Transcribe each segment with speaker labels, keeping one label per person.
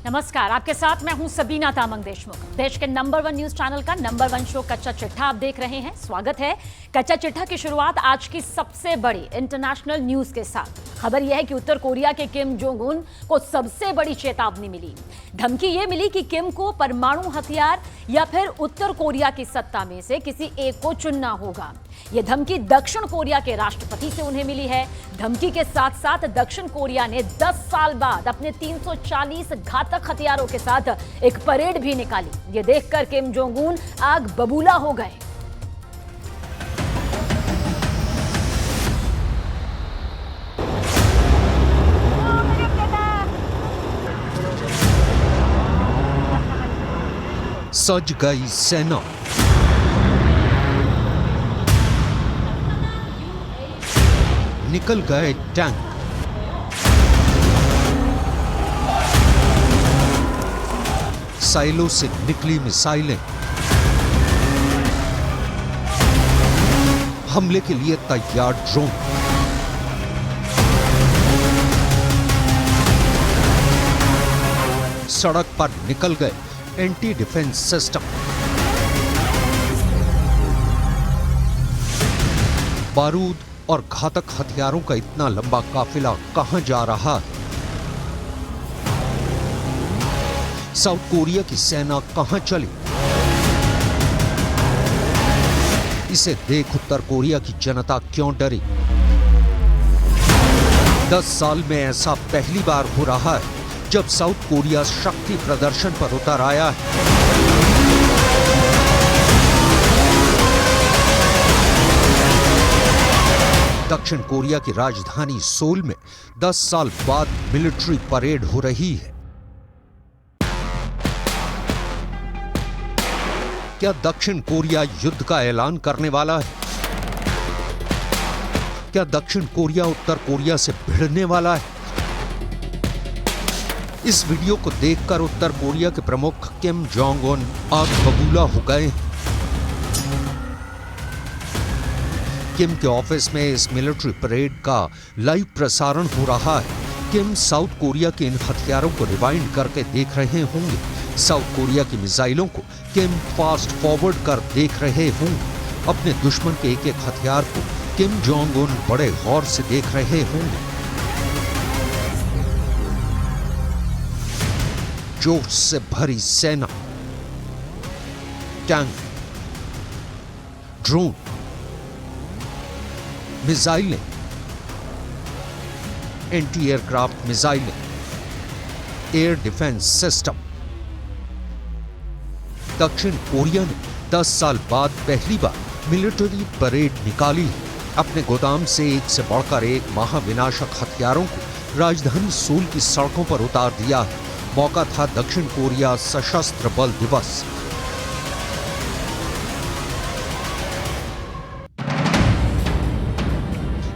Speaker 1: नमस्कार, आपके साथ मैं हूं सबीना तामंग देशमुख। देश के नंबर 1 न्यूज चैनल का नंबर 1 शो कच्चा चिट्ठा आप देख रहे हैं। स्वागत है। कच्चा चिट्ठा की शुरुआत आज की सबसे बड़ी इंटरनेशनल न्यूज के साथ। खबर यह है कि उत्तर कोरिया के किम जोंग उन को सबसे बड़ी चेतावनी मिली। धमकी यह मिली कि किम को परमाणु हथियार या फिर उत्तर कोरिया की सत्ता में से किसी एक को चुनना होगा। यह धमकी दक्षिण कोरिया के राष्ट्रपति से उन्हें मिली है। धमकी के साथ साथ दक्षिण कोरिया ने 10 साल बाद अपने 340 घातक हथियारों के साथ एक परेड भी निकाली। यह देखकर किम जोंग उन आग बबूला हो गए।
Speaker 2: सज गई सेना। निकल गए टैंक। साइलों से निकली मिसाइलें। हमले के लिए तैयार ड्रोन। सड़क पर निकल गए एंटी डिफेंस सिस्टम। बारूद और घातक हथियारों का इतना लंबा काफिला कहां जा रहा है? साउथ कोरिया की सेना कहां चली? इसे देख उत्तर कोरिया की जनता क्यों डरी? 10 साल में ऐसा पहली बार हो रहा है जब साउथ कोरिया शक्ति प्रदर्शन पर उतर आया है। दक्षिण कोरिया की राजधानी सोल में 10 साल बाद मिलिट्री परेड हो रही है। क्या दक्षिण कोरिया युद्ध का ऐलान करने वाला है? क्या दक्षिण कोरिया उत्तर कोरिया से भिड़ने वाला है? इस वीडियो को देखकर उत्तर कोरिया के प्रमुख किम जोंग उन आग बबूला हो गए। किम के ऑफिस में इस मिलिट्री परेड का लाइव प्रसारण हो रहा है। किम साउथ कोरिया के इन हथियारों को रिवाइंड करके देख रहे होंगे। साउथ कोरिया की मिसाइलों को किम फास्ट फॉरवर्ड कर देख रहे होंगे। अपने दुश्मन के एक एक हथियार को किम जोंग उन बड़े गौर से देख रहे होंगे। जोश से भरी सेना, टैंक, ड्रोन, मिसाइलें, एंटी एयरक्राफ्ट मिसाइलें, एयर डिफेंस सिस्टम। दक्षिण कोरिया ने 10 साल बाद पहली बार मिलिट्री परेड निकाली है। अपने गोदाम से एक से बढ़कर एक महाविनाशक हथियारों को राजधानी सोल की सड़कों पर उतार दिया है। मौका था दक्षिण कोरिया सशस्त्र बल दिवस।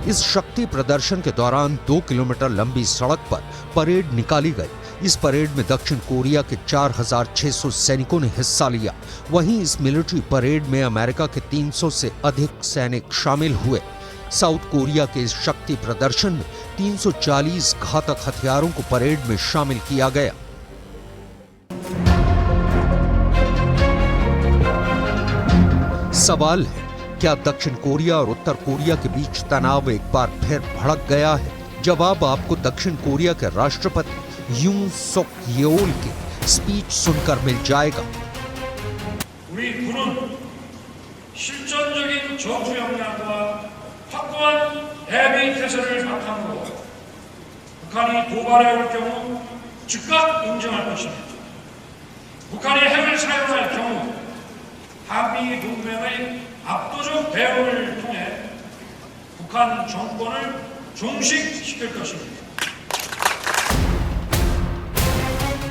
Speaker 2: इस शक्ति प्रदर्शन के दौरान 2 किलोमीटर लंबी सड़क पर परेड निकाली गई। इस परेड में दक्षिण कोरिया के 4600 सैनिकों ने हिस्सा लिया। वहीं इस मिलिट्री परेड में अमेरिका के 300 से अधिक सैनिक शामिल हुए। साउथ कोरिया के इस शक्ति प्रदर्शन में 340 घातक हथियारों को परेड में शामिल किया गया। सवाल है, क्या दक्षिण कोरिया और उत्तर कोरिया के बीच तनाव एक बार फिर भड़क गया है? जवाब आपको दक्षिण कोरिया के राष्ट्रपति यून सुक येओल के स्पीच सुनकर मिल जाएगा।
Speaker 3: 우리 군은 실전적인 전투 역량과 확고한 대비 태세를 바탕으로 북한이 도발해 올 경우 즉각 응징할 것입니다. 북한이 핵을 사용할 경우 한미 동맹의 압도적 대응을 통해 북한 정권을 종식시킬 것입니다.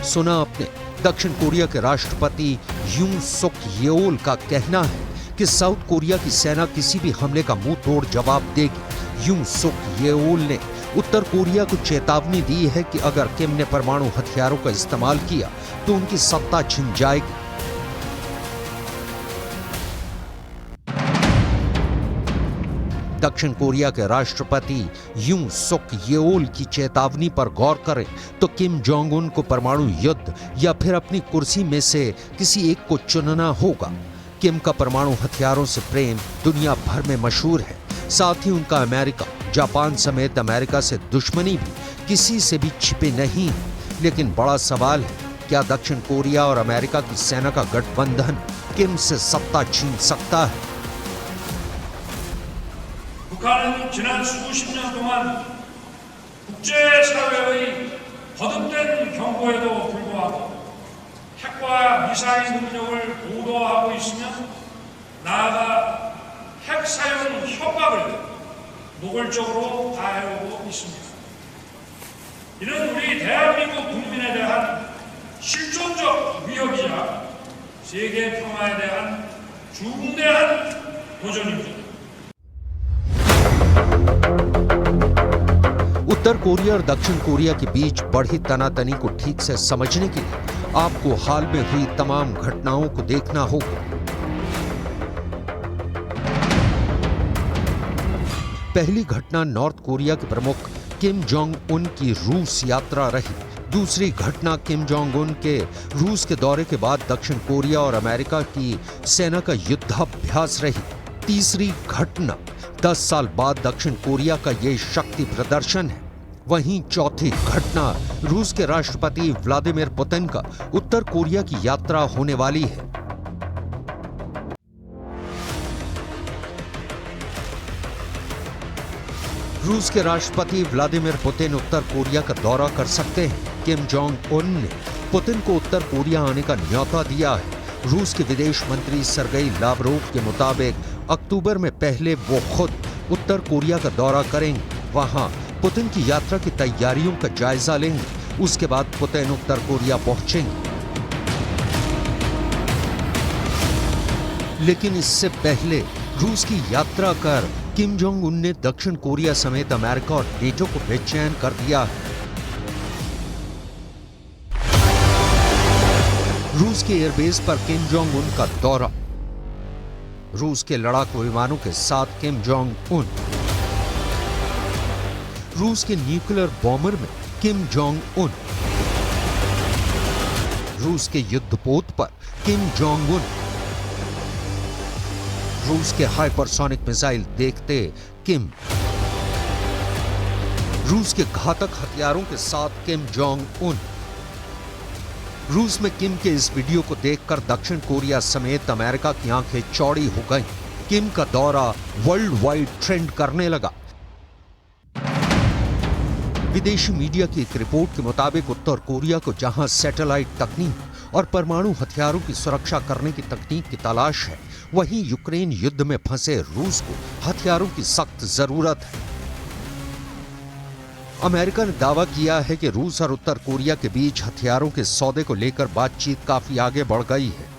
Speaker 2: सुना आपने, दक्षिण कोरिया के राष्ट्रपति यून सुक येओल का कहना है कि साउथ कोरिया की सेना किसी भी हमले का मुंह तोड़ जवाब देगी। यून सुक येओल ने उत्तर कोरिया को चेतावनी दी है कि अगर किम ने परमाणु हथियारों का इस्तेमाल किया तो उनकी सत्ता छिन जाएगी। दक्षिण कोरिया के राष्ट्रपति यूं सुक येओल की चेतावनी पर गौर करें तो किम जोंग उन को परमाणु युद्ध या फिर अपनी कुर्सी में से किसी एक को चुनना होगा। किम का परमाणु हथियारों से प्रेम दुनिया भर में मशहूर है। साथ ही उनका अमेरिका, जापान समेत अमेरिका से दुश्मनी भी किसी से भी छिपे नहीं है। लेकिन बड़ा सवाल है, क्या दक्षिण कोरिया और अमेरिका की सेना का गठबंधन किम से सत्ता छीन सकता है?
Speaker 3: 북한은 지난 수십 년 동안 국제 사회의 거듭된 경고에도 불구하고 핵과 미사일 능력을 보도하고 있으며 나아가 핵 사용 협박을 노골적으로 가해오고 있습니다. 이는 우리 대한민국 국민에 대한 실존적 위협이자 세계 평화에 대한 중대한 도전입니다.
Speaker 2: उत्तर कोरिया और दक्षिण कोरिया के बीच बढ़ी तनातनी को ठीक से समझने के लिए आपको हाल में हुई तमाम घटनाओं को देखना होगा। पहली घटना नॉर्थ कोरिया के प्रमुख किम जोंग उन की रूस यात्रा रही। दूसरी घटना किम जोंग उन के रूस के दौरे के बाद दक्षिण कोरिया और अमेरिका की सेना का युद्धाभ्यास रही। तीसरी घटना 10 साल बाद दक्षिण कोरिया का ये शक्ति प्रदर्शन है। वहीं चौथी घटना रूस के राष्ट्रपति व्लादिमीर पुतिन का उत्तर कोरिया की यात्रा होने वाली है। रूस के राष्ट्रपति व्लादिमीर पुतिन उत्तर कोरिया का दौरा कर सकते हैं। किम जोंग उन ने पुतिन को उत्तर कोरिया आने का न्योता दिया है। रूस के विदेश मंत्री सर्गेई लावरोव के मुताबिक अक्टूबर में पहले वो खुद उत्तर कोरिया का दौरा करेंगे। वहां पुतिन की यात्रा की तैयारियों का जायजा लेंगे। उसके बाद पुतिन उत्तर कोरिया पहुंचेंगे। लेकिन इससे पहले रूस की यात्रा कर किम जोंग उन ने दक्षिण कोरिया समेत अमेरिका और नेटो को बेचैन कर दिया है। रूस के एयरबेस पर किम जोंग उन का दौरा, रूस के लड़ाकू विमानों के साथ किम जोंग उन, रूस के न्यूक्लियर बॉम्बर में किम जोंग उन, रूस के युद्धपोत पर किम जोंग उन, रूस के हाइपरसोनिक मिसाइल देखते किम, रूस के घातक हथियारों के साथ किम जोंग उन। रूस में किम के इस वीडियो को देखकर दक्षिण कोरिया समेत अमेरिका की आंखें चौड़ी हो गईं। किम का दौरा वर्ल्ड वाइड ट्रेंड करने लगा। विदेशी मीडिया की एक रिपोर्ट के मुताबिक उत्तर कोरिया को जहां सैटेलाइट तकनीक और परमाणु हथियारों की सुरक्षा करने की तकनीक की तलाश है, वहीं यूक्रेन युद्ध में फंसे रूस को हथियारों की सख्त जरूरत है। अमेरिका ने दावा किया है कि रूस और उत्तर कोरिया के बीच हथियारों के सौदे को लेकर बातचीत काफी आगे बढ़ गई है।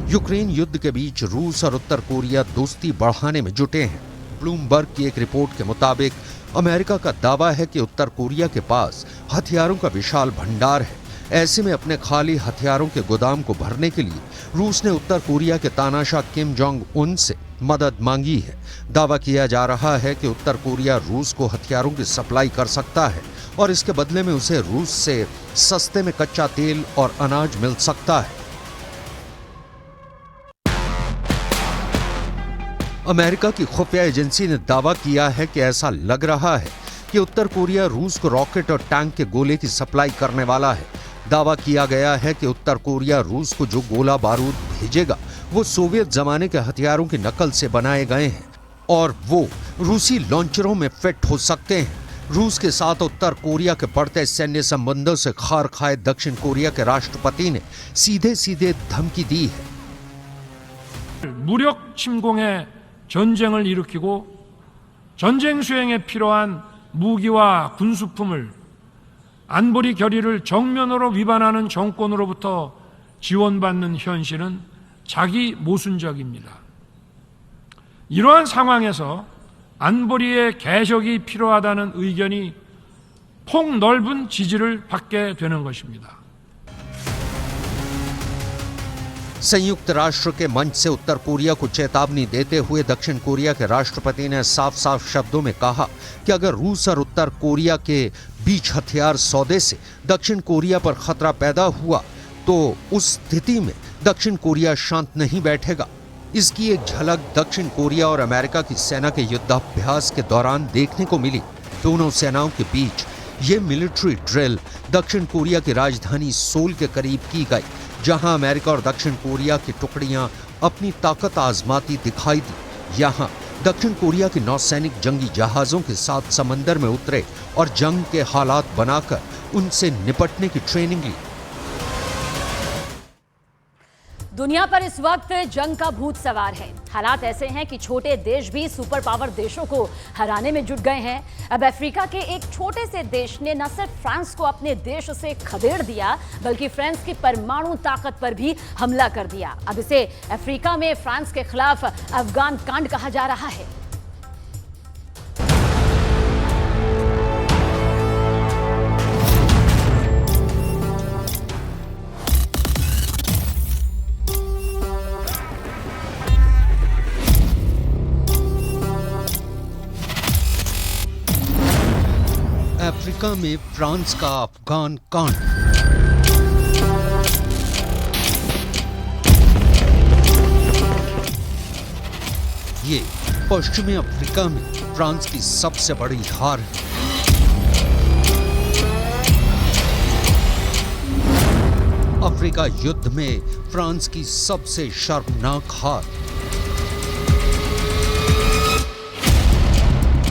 Speaker 2: यूक्रेन युद्ध के बीच रूस और उत्तर कोरिया दोस्ती बढ़ाने में जुटे हैं। ब्लूमबर्ग की एक रिपोर्ट के मुताबिक अमेरिका का दावा है कि उत्तर कोरिया के पास हथियारों का विशाल भंडार है। ऐसे में अपने खाली हथियारों के गोदाम को भरने के लिए रूस ने उत्तर कोरिया के तानाशाह किम जोंग उन से मदद मांगी है। दावा किया जा रहा है कि उत्तर कोरिया रूस को हथियारों की सप्लाई कर सकता है और इसके बदले में उसे रूस से सस्ते में कच्चा तेल और अनाज मिल सकता है। अमेरिका की खुफिया एजेंसी ने दावा किया है कि ऐसा लग रहा है कि उत्तर कोरिया रूस को रॉकेट और टैंक के गोले की सप्लाई करने वाला है। दावा किया गया है कि उत्तर कोरिया रूस को जो गोला बारूद भेजेगा वो सोवियत जमाने के हथियारों की नकल से बनाए गए हैं और वो रूसी लॉन्चरों में फिट हो सकते हैं। रूस के साथ उत्तर कोरिया के बढ़ते सैन्य संबंधों से खार खाए दक्षिण कोरिया के राष्ट्रपति ने सीधे सीधे धमकी दी है।
Speaker 3: 무력 침공의 전쟁을 일으키고 전쟁 수행에 필요한 무기와 군수품을 안보리 결의를 정면으로 위반하는 정권으로부터 지원받는 현실은 자기 모순적입니다. 이러한 상황에서 안보리의 개혁이 필요하다는 의견이 폭넓은 지지를 받게 되는 것입니다.
Speaker 2: संयुक्त राष्ट्र के मंच से उत्तर कोरिया को चेतावनी देते हुए दक्षिण कोरिया के राष्ट्रपति ने साफ साफ शब्दों में कहा कि अगर रूस और उत्तर कोरिया के बीच हथियार सौदे से दक्षिण कोरिया पर खतरा पैदा हुआ तो उस स्थिति में दक्षिण कोरिया शांत नहीं बैठेगा। इसकी एक झलक दक्षिण कोरिया और अमेरिका की सेना के युद्धाभ्यास के दौरान देखने को मिली। दोनों सेनाओं के बीच ये मिलिट्री ड्रिल दक्षिण कोरिया की राजधानी सोल के करीब की गई, जहां अमेरिका और दक्षिण कोरिया की टुकड़ियां अपनी ताकत आजमाती दिखाई दी। यहां दक्षिण कोरिया के नौसैनिक जंगी जहाजों के साथ समंदर में उतरे और जंग के हालात बनाकर उनसे निपटने की ट्रेनिंग ली।
Speaker 1: दुनिया पर इस वक्त जंग का भूत सवार है। हालात ऐसे हैं कि छोटे देश भी सुपर पावर देशों को हराने में जुट गए हैं। अब अफ्रीका के एक छोटे से देश ने न सिर्फ फ्रांस को अपने देश से खदेड़ दिया, बल्कि फ्रांस की परमाणु ताकत पर भी हमला कर दिया। अब इसे अफ्रीका में फ्रांस के खिलाफ अफगान कांड कहा जा रहा है।
Speaker 2: अफ्रीका में फ्रांस का अफगान कांड। ये पश्चिमी अफ्रीका में फ्रांस की सबसे बड़ी हार है। अफ्रीका युद्ध में फ्रांस की सबसे शर्मनाक हार।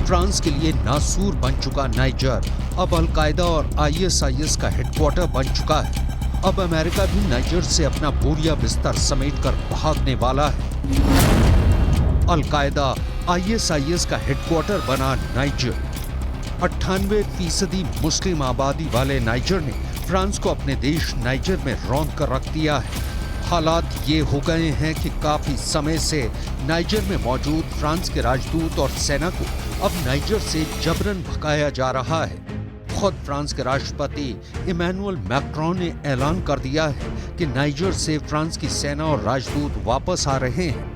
Speaker 2: फ्रांस के लिए नासूर बन चुका नाइजर अब अलकायदा और आईएसआईएस का हेडक्वार्टर बन चुका है। अब अमेरिका भी नाइजर से अपना बोरिया बिस्तर समेटकर भागने वाला है। अलकायदा आईएसआईएस का हेडक्वार्टर बना नाइजर। 98% मुस्लिम आबादी वाले नाइजर ने फ्रांस को अपने देश नाइजर में रौंद कर रख दिया है। हालात ये हो गए हैं कि काफी समय से नाइजर में मौजूद फ्रांस के राजदूत और सेना को अब नाइजर से जबरन भगाया जा रहा है। खुद फ्रांस के राष्ट्रपति इमैनुअल मैक्रोन ने ऐलान कर दिया है कि नाइजर से फ्रांस की सेना और राजदूत वापस आ रहे हैं।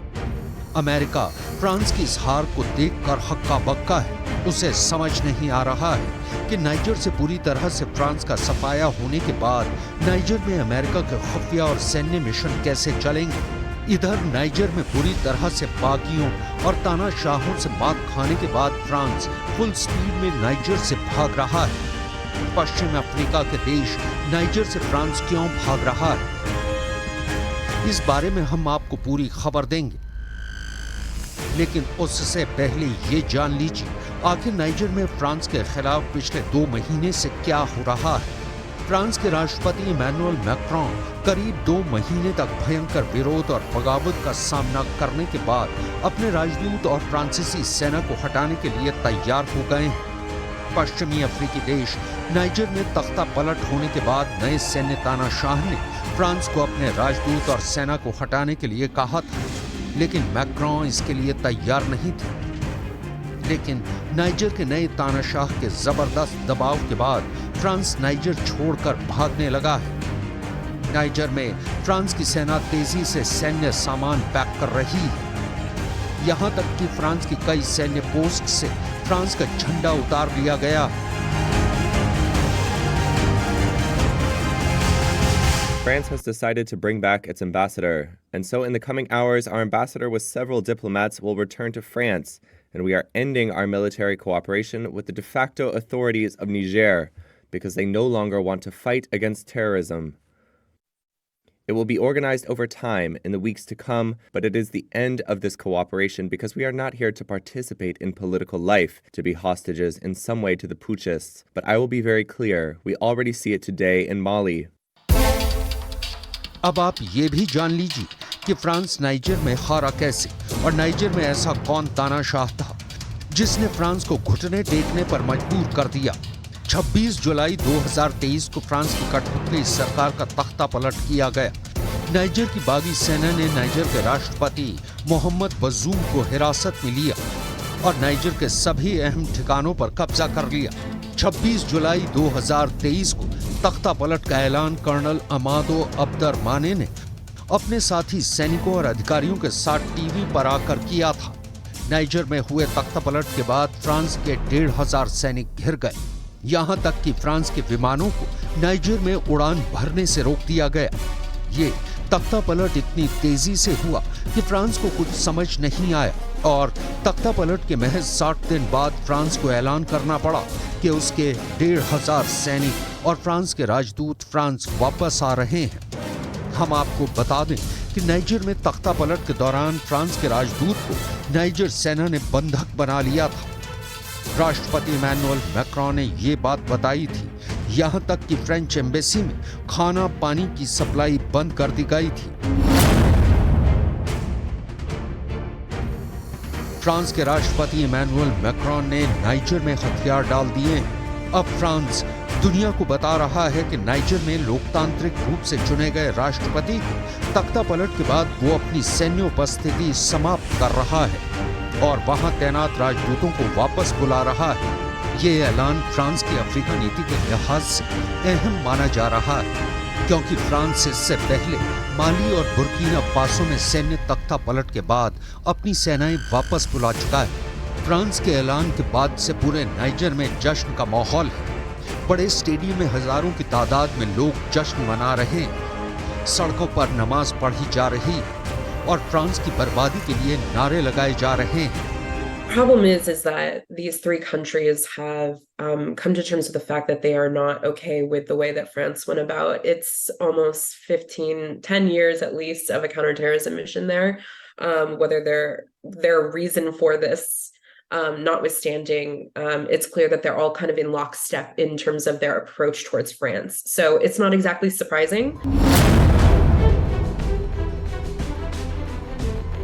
Speaker 2: अमेरिका फ्रांस की इस हार को देखकर हक्का बक्का है। उसे समझ नहीं आ रहा है कि नाइजर से पूरी तरह से फ्रांस का सफाया होने के बाद नाइजर में अमेरिका के खुफिया और सैन्य मिशन कैसे चलेंगे। इधर नाइजर में बुरी तरह से बागियों और तानाशाहों से मात खाने के बाद फ्रांस फुल स्पीड में नाइजर से भाग रहा है। पश्चिम अफ्रीका के देश नाइजर से फ्रांस क्यों भाग रहा है, इस बारे में हम आपको पूरी खबर देंगे। लेकिन उससे पहले ये जान लीजिए आखिर नाइजर में फ्रांस के खिलाफ पिछले 2 महीने से क्या हो रहा है। फ्रांस के राष्ट्रपति इमैनुअल मैक्रोन करीब 2 महीने तक भयंकर विरोध और बगावत का सामना करने के बाद अपने राजदूत और फ्रांसीसी सेना को हटाने के लिए तैयार हो गए हैं। पश्चिमी अफ्रीकी देश नाइजर में तख्ता पलट होने के बाद नए सैन्य तानाशाह ने फ्रांस को अपने राजदूत और सेना को हटाने के लिए कहा था, लेकिन मैक्रोन इसके लिए तैयार नहीं थे। लेकिन नाइजर के नए तानाशाह के जबरदस्त दबाव के बाद फ्रांस नाइजर छोड़कर भागने लगा है। नाइजर में फ्रांस की सेना तेजी से सैन्य सामान पैक कर रही है। यहां तक कि फ्रांस की कई सैन्य पोस्ट से फ्रांस का झंडा उतार लिया गया।
Speaker 4: France has decided to bring back its ambassador, and so in the coming hours, our ambassador with several diplomats will return to France, and we are ending our military cooperation with the de facto authorities of Niger because they no longer want to fight against terrorism. It will be organized over time in the weeks to come, but it is the end of this cooperation because we are not here to participate in political life, to be hostages in some way to the putschists. But I will be very clear, we already see it today in Mali.
Speaker 2: अब आप ये भी जान लीजिए कि France niger में हारा कैसे और नाइजर में ऐसा कौन तानाशाह था जिसने फ्रांस को घुटने टेकने पर मजबूर कर दिया। 26 जुलाई 2023 को फ्रांस की कठपुतली सरकार का तख्ता पलट किया गया। नाइजर की बागी सेना ने नाइजर के राष्ट्रपति मोहम्मद बजूम को हिरासत में लिया और नाइजर के सभी अहम ठिकानों पर कब्जा कर लिया। 26 जुलाई 2023 को तख्ता पलट का ऐलान कर्नल अमादो अब्दर माने ने अपने साथी सैनिकों और अधिकारियों के साथ टीवी पर आकर किया था। नाइजर में हुए तख्तापलट के बाद फ्रांस के 1,500 सैनिक घिर गए। यहां तक कि फ्रांस के विमानों को नाइजर में उड़ान भरने से रोक दिया गया। ये तख्तापलट इतनी तेजी से हुआ कि फ्रांस को कुछ समझ नहीं आया और तख्तापलट के महज 60 दिन बाद फ्रांस को ऐलान करना पड़ा कि उसके 1,500 सैनिक और फ्रांस के राजदूत फ्रांस वापस आ रहे हैं। हम आपको बता दें कि नाइजर में तख्तापलट के दौरान फ्रांस के राजदूत को नाइजर सेना ने बंधक बना लिया था। राष्ट्रपति इमैनुअल मैक्रोन ने ये बात बताई थी, यहां तक कि फ्रेंच एम्बेसी में खाना पानी की सप्लाई बंद कर दी गई थी। फ्रांस के राष्ट्रपति इमैनुअल मैक्रोन ने नाइजर में हथियार डाल दिए हैं। अब फ्रांस दुनिया को बता रहा है कि नाइजर में लोकतांत्रिक रूप से चुने गए राष्ट्रपति को तख्तापलट के बाद वो अपनी सैन्य उपस्थिति समाप्त कर रहा है और वहां तैनात राजदूतों को वापस बुला रहा है। ये ऐलान फ्रांस की अफ्रीका नीति के लिहाज से अहम माना जा रहा है, क्योंकि फ्रांस इससे पहले माली और बुर्किना फासो में सैन्य तख्तापलट के बाद अपनी सेनाएं वापस बुला चुका है। फ्रांस के ऐलान के बाद से पूरे नाइजर में जश्न का माहौल है। बड़े स्टेडियम में हजारों की तादाद में लोग जश्न मना रहे हैं। सड़कों पर नमाज पढ़ी जा रही है और फ्रांस की बर्बादी के लिए नारे लगाए जा रहे हैं।
Speaker 5: Problem is that these three countries have come to terms with the fact that they are not okay with the way that France went about. It's almost 10 years at least of a counterterrorism mission there. Whether their reason for this, notwithstanding, it's clear that they're all kind of in lockstep in terms of their approach towards France. So it's not exactly surprising.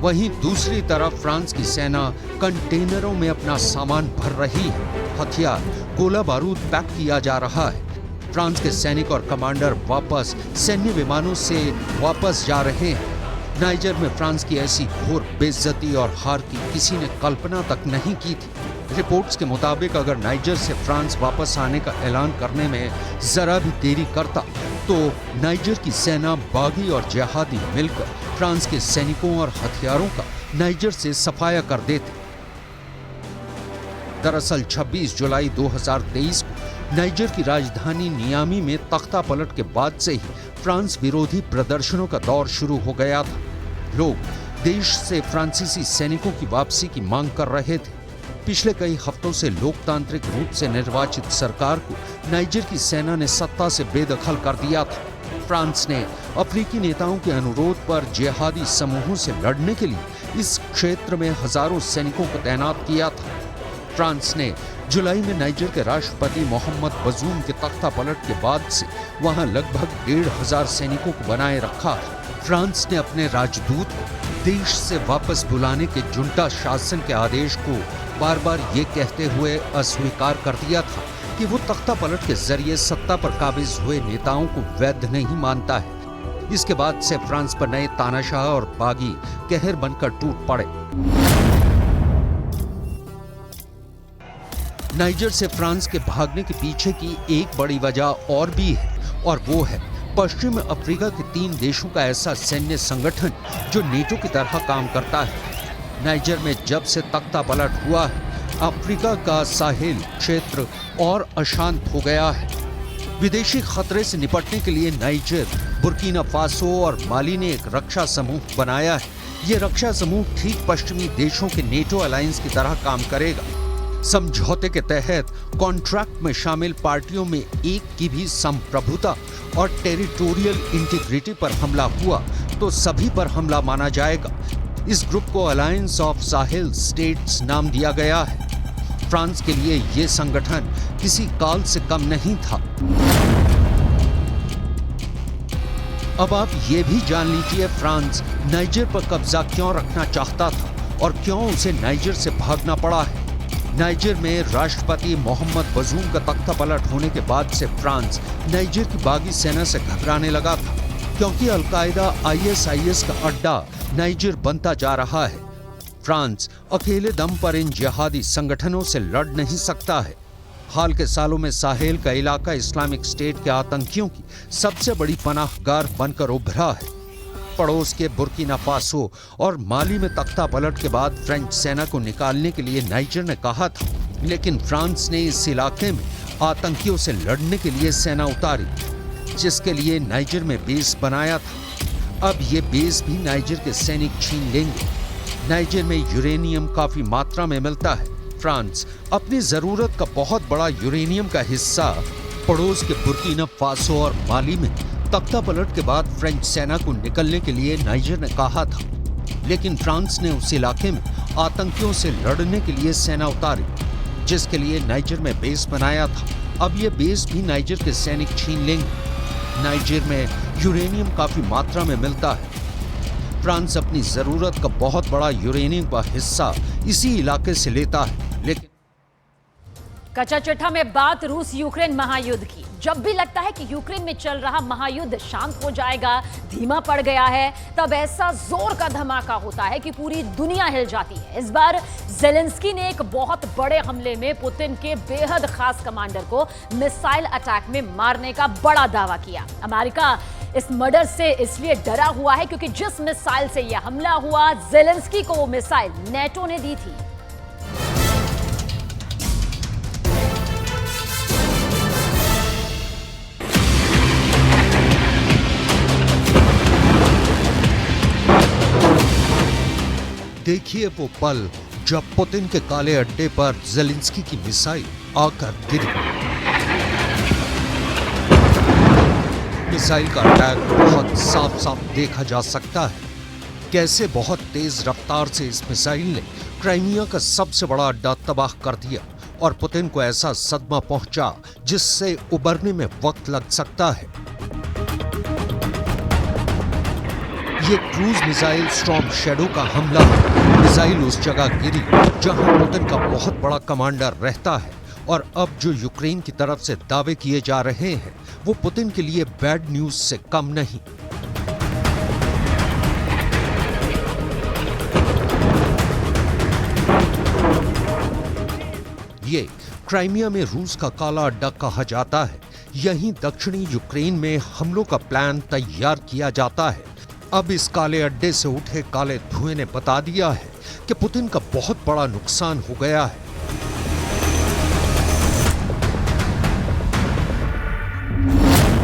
Speaker 2: वहीं दूसरी तरफ France की सेना कंटेनरों में अपना सामान भर रही है। हथियार, गोला बारूद पैक किया जा रहा है। फ्रांस के सैनिक और कमांडर वापस सैन्य विमानों से वापस जा रहे हैं। नाइजर में फ्रांस की ऐसी घोर बेइज्जती और हार की किसी ने कल्पना तक नहीं की थी। रिपोर्ट्स के मुताबिक अगर नाइजर से फ्रांस वापस आने का ऐलान करने में जरा भी देरी करता तो नाइजर की सेना, बागी और जिहादी मिलकर फ्रांस के सैनिकों और हथियारों का नाइजर से सफाया कर देते। दरअसल 26 जुलाई 2023 को नाइजर की राजधानी नियामी में तख्तापलट के बाद से ही फ्रांस विरोधी प्रदर्शनों का दौर शुरू हो गया था। लोग देश से फ्रांसीसी सैनिकों की वापसी की मांग कर रहे थे। पिछले कई हफ्तों से लोकतांत्रिक रूप से निर्वाचित सरकार को नाइजर की सेना ने सत्ता से बेदखल कर दिया था। फ्रांस ने अफ्रीकी नेताओं के अनुरोध पर जिहादी समूहों से लड़ने के लिए इस क्षेत्र में हजारों सैनिकों को तैनात किया था। फ्रांस ने जुलाई में नाइजर के राष्ट्रपति मोहम्मद बजूम के तख्तापलट के बाद से वहां लगभग 1,500 सैनिकों को बनाए रखा। फ्रांस ने अपने राजदूत को देश से वापस बुलाने के जुंटा शासन के आदेश को बार बार ये कहते हुए अस्वीकार कर दिया था कि वो तख्तापलट के जरिए सत्ता पर काबिज हुए नेताओं को वैध नहीं मानता है। इसके बाद से फ्रांस पर नए तानाशाह और बागी कहर बनकर टूट पड़े। नाइजर से फ्रांस के भागने के पीछे की एक बड़ी वजह और भी है, और वो है पश्चिम अफ्रीका के 3 देशों का ऐसा सैन्य संगठन जो नेटो की तरह काम करता है। नाइजर में जब से तख्तापलट हुआ है, अफ्रीका का साहिल क्षेत्र और अशांत हो गया है। विदेशी खतरे से निपटने के लिए नाइजर, बुर्किना फासो और माली ने एक रक्षा समूह बनाया है। ये रक्षा समूह ठीक पश्चिमी देशों के नेटो अलायंस की तरह काम करेगा। समझौते के तहत कॉन्ट्रैक्ट में शामिल पार्टियों में एक की भी संप्रभुता और टेरिटोरियल इंटीग्रिटी पर हमला हुआ तो सभी पर हमला माना जाएगा। इस ग्रुप को अलायंस ऑफ साहिल स्टेट्स नाम दिया गया है। फ्रांस के लिए यह संगठन किसी काल से कम नहीं था। अब आप ये भी जान लीजिए फ्रांस नाइजर पर कब्जा क्यों रखना चाहता था और क्यों उसे नाइजर से भागना पड़ा है। नाइजर में राष्ट्रपति मोहम्मद बजूम का तख्तापलट होने के बाद से फ्रांस नाइजर की बागी सेना से घबराने लगा था, क्योंकि अलकायदा ISIS का अड्डा नाइजर बनता जा रहा है। फ्रांस अकेले दम पर इन जिहादी संगठनों से लड़ नहीं सकता है। हाल के सालों में साहेल का इलाका इस्लामिक स्टेट के आतंकियों की सबसे बड़ी पनाहगार बनकर उभरा है। पड़ोस के बुर्किना फासो और माली में तख्ता पलट के बाद फ्रेंच सेना को निकालने के लिए नाइजर ने कहा था, लेकिन फ्रांस ने इस इलाके में आतंकियों से लड़ने के लिए सेना उतारी, जिसके लिए नाइजर में बेस बनाया था। अब ये बेस भी नाइजर के सैनिक छीन लेंगे। नाइजर में यूरेनियम काफी मात्रा में मिलता है। फ्रांस अपनी जरूरत का बहुत बड़ा यूरेनियम का हिस्सा पड़ोस के बुर्किना फासो और माली में तख्ता पलट के बाद फ्रेंच सेना को निकलने के लिए नाइजर ने कहा था, लेकिन फ्रांस ने उस इलाके में आतंकियों से लड़ने के लिए सेना उतारी, जिसके लिए नाइजर में बेस बनाया था। अब ये बेस भी नाइजर के सैनिक छीन लेंगे। नाइजर में यूरेनियम काफी मात्रा में मिलता है। फ्रांस अपनी जरूरत का बहुत बड़ा यूरेनियम का हिस्सा इसी इलाके से लेता है, लेकिन
Speaker 1: कच्चा चिट्ठा में बात रूस यूक्रेन महायुद्ध की। जब भी लगता है कि यूक्रेन में चल रहा महायुद्ध शांत हो जाएगा, धीमा पड़ गया है, तब ऐसा जोर का धमाका होता है कि पूरी दुनिया हिल जाती है। इस बार जेलेंस्की ने एक बहुत बड़े हमले में पुतिन के बेहद खास कमांडर को मिसाइल अटैक में मारने का बड़ा दावा किया। अमेरिका इस मर्डर से इसलिए डरा हुआ है क्योंकि जिस मिसाइल से यह हमला हुआ, जेलेंस्की को वो मिसाइल नेटो ने दी थी।
Speaker 2: देखिए वो पल जब पुतिन के काले अड्डे पर जेलेंस्की की मिसाइल आकर गिरी। मिसाइल का अटैक बहुत साफ साफ देखा जा सकता है। कैसे बहुत तेज रफ्तार से इस मिसाइल ने क्राइमिया का सबसे बड़ा अड्डा तबाह कर दिया और पुतिन को ऐसा सदमा पहुंचा जिससे उबरने में वक्त लग सकता है। ये क्रूज मिसाइल स्टॉर्म शैडो का हमला है। मिसाइल उस जगह गिरी जहां पुतिन का बहुत बड़ा कमांडर रहता है, और अब जो यूक्रेन की तरफ से दावे किए जा रहे हैं वो पुतिन के लिए बैड न्यूज से कम नहीं। ये क्राइमिया में रूस का काला अड्डा कहा जाता है। यहीं दक्षिणी यूक्रेन में हमलों का प्लान तैयार किया जाता है। अब इस काले अड्डे से उठे काले धुएं ने बता दिया है कि पुतिन का बहुत बड़ा नुकसान हो गया है।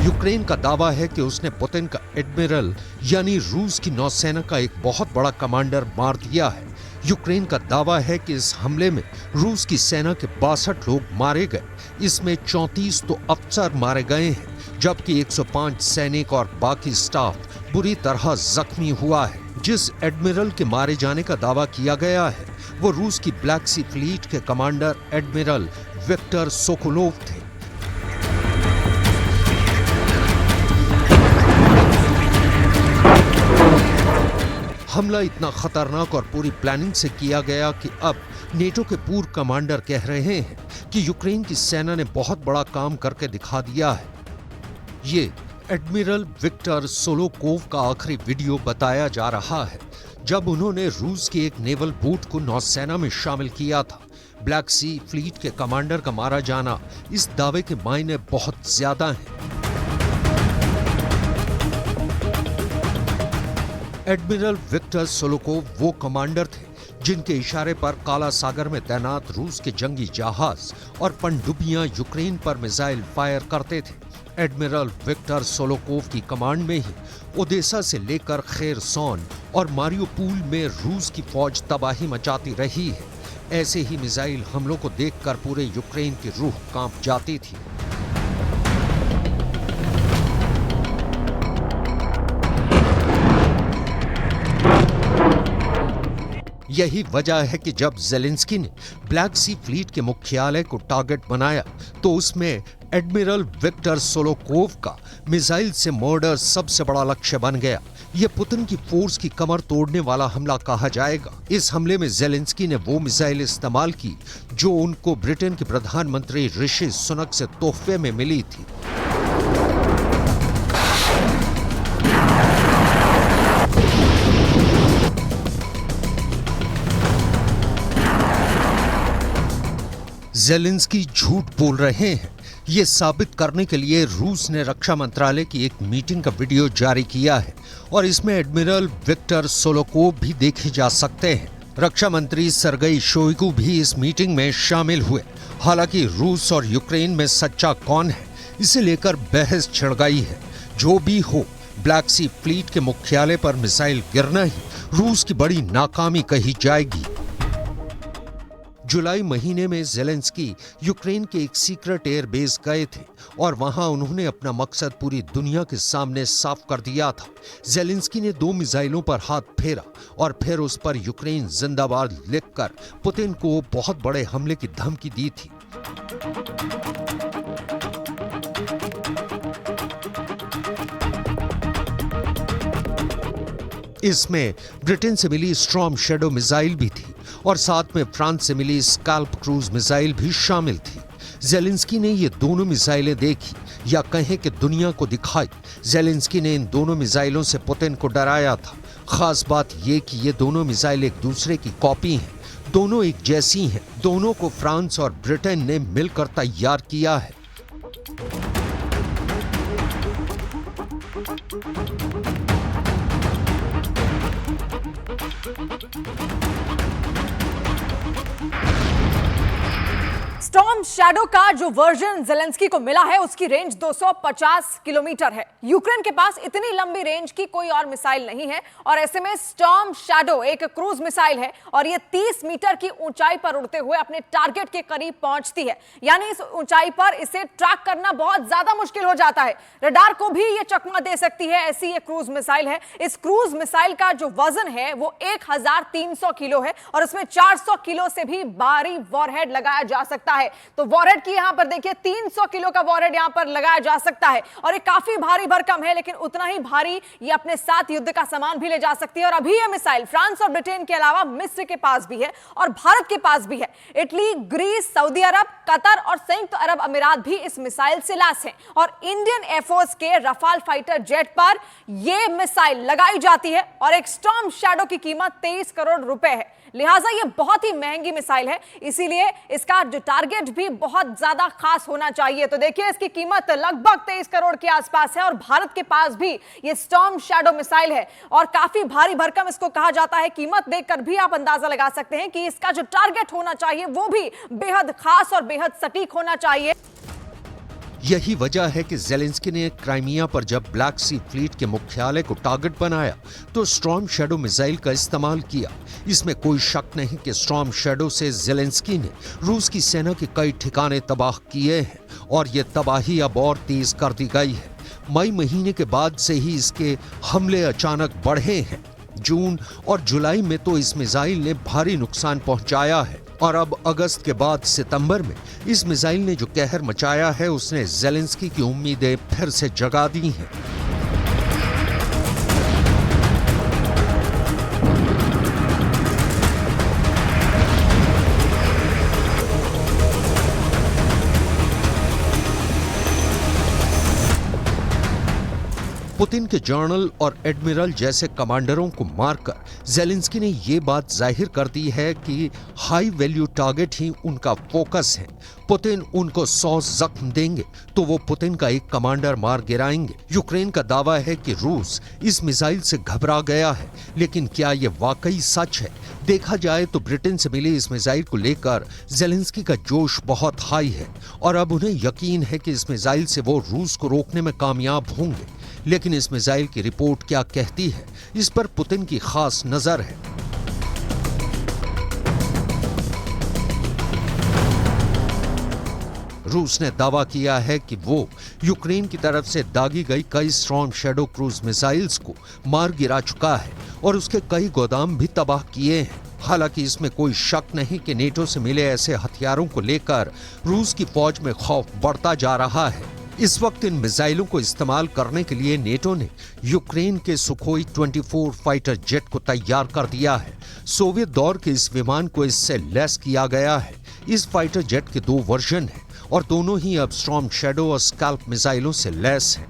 Speaker 2: यूक्रेन का दावा है कि उसने पुतिन का एडमिरल यानी रूस की नौसेना का एक बहुत बड़ा कमांडर मार दिया है। यूक्रेन का दावा है कि इस हमले में रूस की सेना के 62 लोग मारे गए। इसमें 34 तो अफसर मारे गए हैं, जबकि 105 सैनिक और बाकी स्टाफ बुरी तरह जख्मी हुआ है। जिस एडमिरल के मारे जाने का दावा किया गया है वो रूस की ब्लैक सी फ्लीट के कमांडर एडमिरल विक्टर सोकोलोव थे। हमला इतना खतरनाक और पूरी प्लानिंग से किया गया कि अब नेटो के पूर्व कमांडर कह रहे हैं कि यूक्रेन की सेना ने बहुत बड़ा काम करके दिखा दिया है। ये एडमिरल विक्टर सोलोकोव का आखिरी वीडियो बताया जा रहा है जब उन्होंने रूस के एक नेवल बोट को नौसेना में शामिल किया था। ब्लैक सी फ्लीट के कमांडर का मारा जाना इस दावे के मायने बहुत ज्यादा हैं। एडमिरल विक्टर सोलोकोव वो कमांडर थे जिनके इशारे पर काला सागर में तैनात रूस के जंगी जहाज और पनडुब्बियां यूक्रेन पर मिसाइल फायर करते थे। एडमिरल विक्टर सोलोकोव की कमांड में ही ओडेसा से लेकर खेरसोन और मारियोपोल में रूस की फौज तबाही मचाती रही है। ऐसे ही मिसाइल हमलों को देखकर पूरे यूक्रेन की रूह कांप जाती थी। यही वजह है कि जब जेलेंस्की ने ब्लैक सी फ्लीट के मुख्यालय को टारगेट बनाया तो उसमें एडमिरल विक्टर सोलोकोव का मिसाइल से मर्डर सबसे बड़ा लक्ष्य बन गया। यह पुतिन की फोर्स की कमर तोड़ने वाला हमला कहा जाएगा। इस हमले में जेलेंस्की ने वो मिसाइल इस्तेमाल की जो उनको ब्रिटेन के प्रधानमंत्री ऋषि सुनक से तोहफे में मिली थी। जेलेंस्की झूठ बोल रहे हैं, ये साबित करने के लिए रूस ने रक्षा मंत्रालय की एक मीटिंग का वीडियो जारी किया है और इसमें एडमिरल विक्टर सोलोकोव भी देखे जा सकते हैं। रक्षा मंत्री सर्गेई शोइगु भी इस मीटिंग में शामिल हुए। हालांकि रूस और यूक्रेन में सच्चा कौन है, इसे लेकर बहस छिड़ गई है। जो भी हो, ब्लैक सी फ्लीट के मुख्यालय पर मिसाइल गिरना ही रूस की बड़ी नाकामी कही जाएगी। जुलाई महीने में जेलेंस्की यूक्रेन के एक सीक्रेट एयर बेस गए थे और वहां उन्होंने अपना मकसद पूरी दुनिया के सामने साफ कर दिया था। जेलेंस्की ने 2 मिसाइलों पर हाथ फेरा और फिर उस पर यूक्रेन जिंदाबाद लिखकर पुतिन को बहुत बड़े हमले की धमकी दी थी। इसमें ब्रिटेन से मिली स्टॉर्म शैडो मिसाइल भी थी और साथ में फ्रांस से मिली स्कैल्प क्रूज मिसाइल भी शामिल थी। जेलेंस्की ने ये दोनों मिसाइलें देखी या कहें कि दुनिया को दिखाई। जेलेंस्की ने इन दोनों मिसाइलों से पुतिन को डराया था। खास बात यह कि ये दोनों मिसाइल एक दूसरे की कॉपी हैं, दोनों एक जैसी हैं। दोनों को फ्रांस और ब्रिटेन ने मिलकर तैयार किया है।
Speaker 6: स्टॉर्म शैडो का जो वर्जन जेलेंस्की को मिला है उसकी रेंज 250 किलोमीटर है। यूक्रेन के पास इतनी लंबी रेंज की कोई और मिसाइल नहीं है और ऐसे में स्टॉर्म शैडो एक क्रूज मिसाइल है और ये 30 मीटर की ऊंचाई पर उड़ते हुए अपने टारगेट के करीब पहुंचती है। यानी इस ऊंचाई पर इसे ट्रैक करना बहुत ज्यादा मुश्किल हो जाता है। रडार को भी ये चकमा दे सकती है, ऐसी ये क्रूज मिसाइल है। इस क्रूज मिसाइल का जो वजन है वो 1300 किलो है और इसमें 400 किलो से भी भारी वॉरहेड लगाया जा सकता है। तो वॉरहेड की यहां पर देखिए 300 किलो का वॉरहेड यहां पर लगाया जा सकता है और ये काफी भारी भरकम है, लेकिन उतना ही भारी ये अपने साथ युद्ध का सामान भी ले जा सकती है। और अभी ये मिसाइल फ्रांस और ब्रिटेन के अलावा मिस्र के पास भी है और भारत के पास भी है। इटली, ग्रीस, सऊदी अरब, कतर और संयुक्त अरब अमीरात भी इस मिसाइल से लैस हैं और इंडियन एयरफोर्स के रफाल फाइटर जेट पर यह मिसाइल लगाई जाती है और एक स्टॉर्म शैडो की कीमत 23 करोड़ रुपए है। लिहाजा ये बहुत ही महंगी मिसाइल है, इसीलिए इसका जो टारगेट भी बहुत ज्यादा खास होना चाहिए। तो देखिए इसकी कीमत लगभग 23 करोड़ के आसपास है और भारत के पास भी ये स्टॉर्म शैडो मिसाइल है और काफी भारी भरकम इसको कहा जाता है। कीमत देखकर भी आप अंदाजा लगा सकते हैं कि इसका जो टारगेट होना चाहिए वो भी बेहद खास और बेहद सटीक होना चाहिए।
Speaker 2: यही वजह है कि जेलेंस्की ने क्राइमिया पर जब ब्लैक सी फ्लीट के मुख्यालय को टारगेट बनाया तो स्टॉर्म शैडो मिसाइल का इस्तेमाल किया। इसमें कोई शक नहीं कि स्टॉर्म शैडो से जेलेंस्की ने रूस की सेना के कई ठिकाने तबाह किए हैं और ये तबाही अब और तेज कर दी गई है। मई महीने के बाद से ही इसके हमले अचानक बढ़े हैं। जून और जुलाई में तो इस मिसाइल ने भारी नुकसान पहुंचाया है और अब अगस्त के बाद सितंबर में इस मिसाइल ने जो कहर मचाया है उसने जेलेंस्की की उम्मीदें फिर से जगा दी हैं। पुतिन के जनरल और एडमिरल जैसे कमांडरों को मारकर जेलेंस्की ने ये बात जाहिर कर दी है कि हाई वैल्यू टारगेट ही उनका फोकस है। पुतिन उनको 100 जख्म देंगे तो वो पुतिन का एक कमांडर मार गिराएंगे। यूक्रेन का दावा है कि रूस इस मिसाइल से घबरा गया है, लेकिन क्या ये वाकई सच है? देखा जाए तो ब्रिटेन से मिली इस मिसाइल को लेकर जेलेंस्की का जोश बहुत हाई है और अब उन्हें यकीन है कि इस मिसाइल से वो रूस को रोकने में कामयाब होंगे। लेकिन इस मिसाइल की रिपोर्ट क्या कहती है, इस पर पुतिन की खास नजर है। रूस ने दावा किया है कि वो यूक्रेन की तरफ से दागी गई कई स्टॉर्म शैडो क्रूज मिसाइल्स को मार गिरा चुका है और उसके कई गोदाम भी तबाह किए हैं। हालांकि इसमें कोई शक नहीं कि नेटो से मिले ऐसे हथियारों को लेकर रूस की फौज में खौफ बढ़ता जा रहा है। इस वक्त इन मिसाइलों को इस्तेमाल करने के लिए नेटो ने यूक्रेन के सुखोई 24 फाइटर जेट को तैयार कर दिया है। सोवियत दौर के इस विमान को इससे लैस किया गया है। इस फाइटर जेट के 2 वर्जन हैं और दोनों ही अब स्टॉर्म शैडो और स्कैल्प मिसाइलों से लैस हैं।